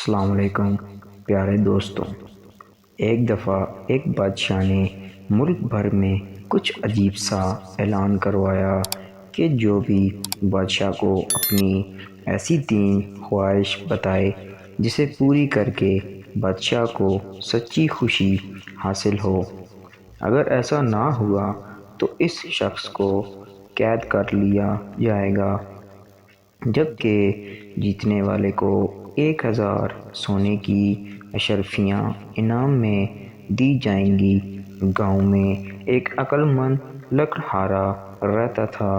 السلام علیکم پیارے دوستوں۔ ایک دفعہ ایک بادشاہ نے ملک بھر میں کچھ عجیب سا اعلان کروایا کہ جو بھی بادشاہ کو اپنی ایسی 3 خواہش بتائے جسے پوری کر کے بادشاہ کو سچی خوشی حاصل ہو، اگر ایسا نہ ہوا تو اس شخص کو قید کر لیا جائے گا، جبکہ جیتنے والے کو 1000 سونے کی اشرفیاں انعام میں دی جائیں گی۔ گاؤں میں ایک عقل مند لکڑہارا رہتا تھا۔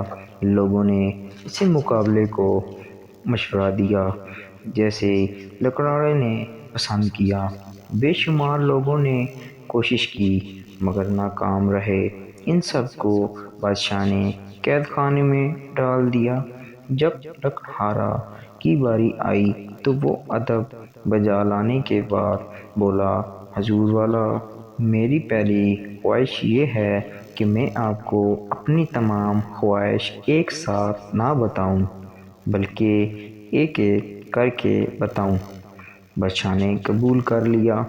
لوگوں نے اسی مقابلے کو مشورہ دیا جسے لکڑہارے نے پسند کیا۔ بے شمار لوگوں نے کوشش کی مگر ناکام رہے۔ ان سب کو بادشاہ نے قید خانے میں ڈال دیا۔ جب لکڑہارا کی باری آئی تو وہ ادب بجا لانے کے بعد بولا، حضور والا، میری پہلی خواہش یہ ہے کہ میں آپ کو اپنی تمام خواہش ایک ساتھ نہ بتاؤں بلکہ ایک ایک کر کے بتاؤں۔ بادشاہ نے قبول کر لیا۔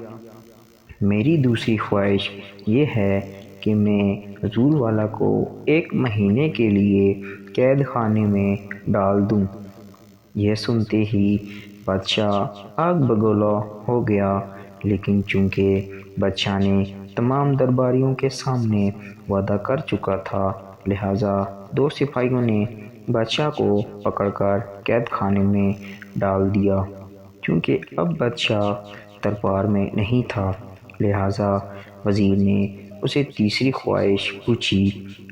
میری دوسری خواہش یہ ہے کہ میں حضور والا کو 1 مہینے کے لیے قید خانے میں ڈال دوں۔ یہ سنتے ہی بادشاہ آگ بگولا ہو گیا، لیکن چونکہ بادشاہ نے تمام درباریوں کے سامنے وعدہ کر چکا تھا، لہٰذا 2 سپاہیوں نے بادشاہ کو پکڑ کر قید خانے میں ڈال دیا۔ چونکہ اب بادشاہ دربار میں نہیں تھا، لہٰذا وزیر نے اسے تیسری خواہش پوچھی۔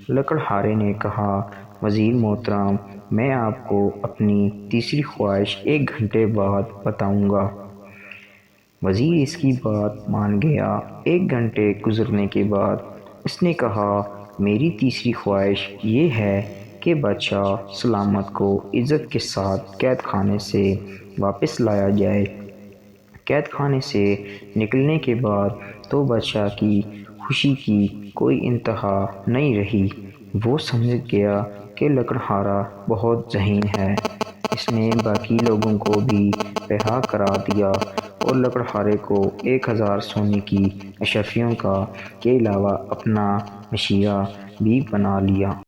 لکڑہارے نے کہا، وزیر محترم، میں آپ کو اپنی تیسری خواہش 1 گھنٹے بعد بتاؤں گا۔ وزیر اس کی بات مان گیا۔ 1 گھنٹے گزرنے کے بعد اس نے کہا، میری تیسری خواہش یہ ہے کہ بادشاہ سلامت کو عزت کے ساتھ قید خانے سے واپس لایا جائے۔ قید خانے سے نکلنے کے بعد تو بادشاہ کی خوشی کی کوئی انتہا نہیں رہی۔ وہ سمجھ گیا کہ لکڑہارا بہت ذہین ہے۔ اس نے باقی لوگوں کو بھی رہا کرا دیا اور لکڑہارے کو 1000 سونے کی اشرفیوں کے علاوہ اپنا مشیر بھی بنا لیا۔